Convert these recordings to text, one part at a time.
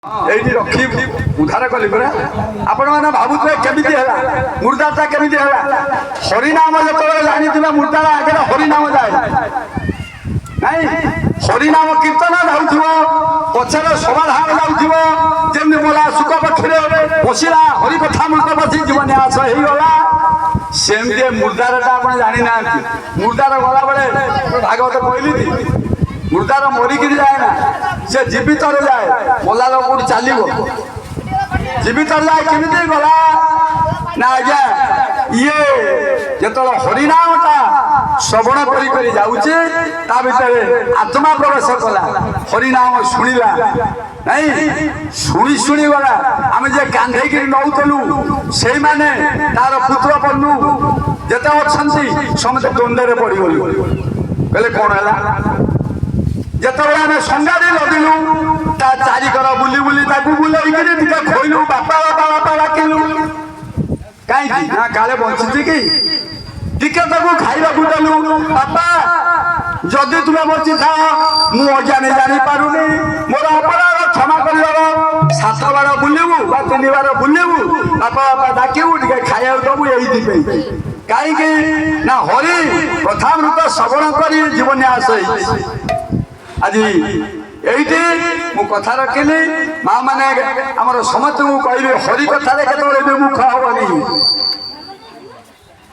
এইটি রক্ষি উদ্ধার কলি পরা আপন মানে ভাবুথে কেমিতি হেলা মুর্দাটা কেমিতি হেলা হরিনাম যেতবে জানিথিবা মুর্দার আগে হরিনাম যায় নাই হরিনাম কীর্তন যাউথিব পছরে সমাধান যাউথিব যেমনি মোলা সুখ পক্ষরে বসিলা হরি কথা মৃত বসি জীবনে আস হইগলা সেমতি মুর্দারটা আপন জানি না মুর্দার গলা বেড়ে ভাগবত কইলি মুর্দার মরিকি যায় না সে জীবিতর যায় মোলা লোক চালিব জীবিতর যায় কেমিতি গলা না আজ্ঞা ইয়ে যেতবে হরিনামটা শ্রবণ করি করি যাচ্ছে তা ভিতরে আত্মা প্রবেশ কলা হরিনাম শুনিলা নাই শুনি শুনি গলা আমি যে কান্ধেইকি নৌতলু সেই মানে তার পুত্র পন্নু যেতে অছন্তি সমস্ত দ্বন্দ্বরে পড়িগলু কলে কোন হেলা যেতবে আমি সংজ্ঞারে লদিলু তা চারিকর বুলি বুলি তাকে বুলাইকি টিকে খইলু বাপা বাপা বাপা ডাকিলু কাইকি না কালে বঞ্চিছি কি টিকে তাকে খাইবাকু দেলু বাপা যদি তুমি বঞ্চি থাও মু অজানি জানি পারুনি মোর অপরাধ ক্ষমা করিবার 7 বার বুলিবু বা 3 বার বুলিবু বাপা বাপা ডাকিবু টিকে খাইয়া দেবু এইথিপে কাইকি না হরি কথামৃত শ্রবণ করি জীবনে আসে আজি এইটি মু কথা রଖିলি মা মানে আমার সমস্ত কইবে হরি কথারে কেতবে বিমুখ হবনি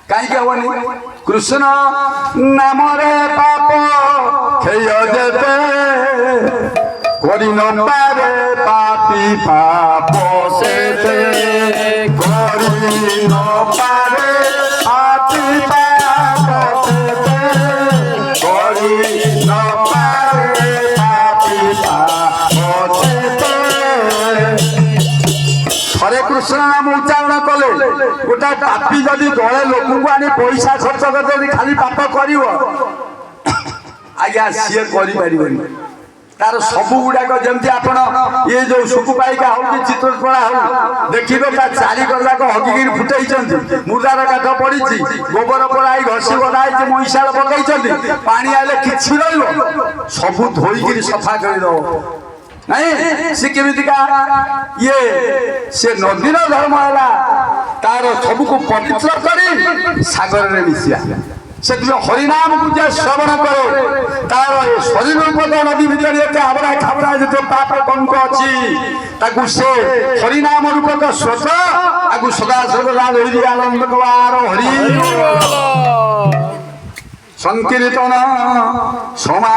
কাইকি হবনি কৃষ্ণ নামরে পাপ খেয় যেতে করি ন পারে পাপি পাপ সেতে করি ন পারে পাপি পাপ সেতে করি ন পারে পাপি পাপ সেতে হরে কৃষ্ণ নাম উচ্চারণ কলে গোটা পাপি যদি দলে লোকଙ୍କୁ আনি পয়সা খরচ করে খালি পাপ করিব আজ্ঞা সিଏ କରିପାରିବନି তার সবু গুড়াক যেমতি আপন ইয়ে যে সুকুপাইকা হও কি চিত্রকলা হও দেখিবে তা চারি গলাক হগিকি ফুটাইছন্তি মুর্দার কাঠ পড়িছি গোবর পড়াই ঘষি বনাইছি মহিষাল পকাইছন্তি পানি আইলে কিছু রইব সবু ধোইকি সফা করে দেব নাই সে কেমিতিকা ইয়ে সে নদীর ধর্ম হেলা তার সবুকু পবিত্র করে সাগরের মিশিয়া সেগুলো হরিনামକୁ যে শ্রবণ করে তার শরীর উপর নদী ভিতরে এতে আবরা খাবরা যেতে পাপ কঙ্ক ଅଛି তাকু সে হরিনাম রূপক স্রোত তাকু সদা সর্বদা ধরি আনন্দ কবার হরি সংকীর্তন সমা